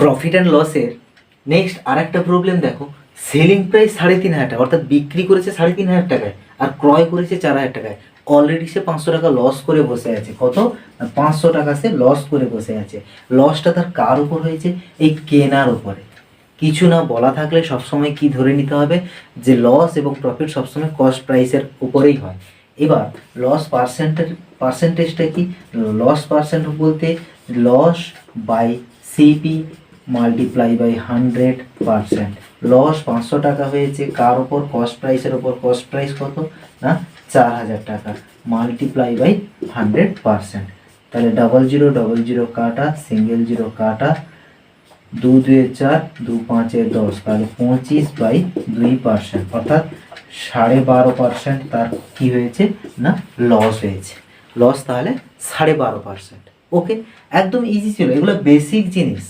Profit and লসের next আর একটা problem দেখো, সেলিং প্রাইস 3,500 টাকা, অর্থাৎ বিক্রি করেছে 3,500 টাকায় আর ক্রয় করেছে 4,000 টাকায়। অলরেডি সে 500 টাকা লস করে বসে আছে। কত? 500 টাকা সে লস করে বসে আছে। লসটা তার কার উপর হয়েছে? এই কেনার উপরে। কিছু না বলা থাকলে সবসময় কি ধরে নিতে হবে, যে লস এবং প্রফিট সবসময় কস্ট প্রাইসের উপরেই হয়। এবার লস পার্সেন্টেজটা কি? লস পার্সেন্ট বলতে loss by CP multiply by 100%। Loss 500 টাকা হয়েছে কার ওপর? কস্ট প্রাইসের ওপর। কস্ট প্রাইস কত? না 4,000 টাকা, মাল্টিপ্লাই বাই 100%। তাহলে 0000 কাটা, সিঙ্গেল জিরো কাটা, 2 2 4, 2 5 10, তাহলে 25/2%, অর্থাৎ 12.5% তার কি হয়েছে? না লস হয়েছে। লস তাহলে 12.5%। ওকে, একদম ইজি ছিল, এগুলো বেসিক জিনিস।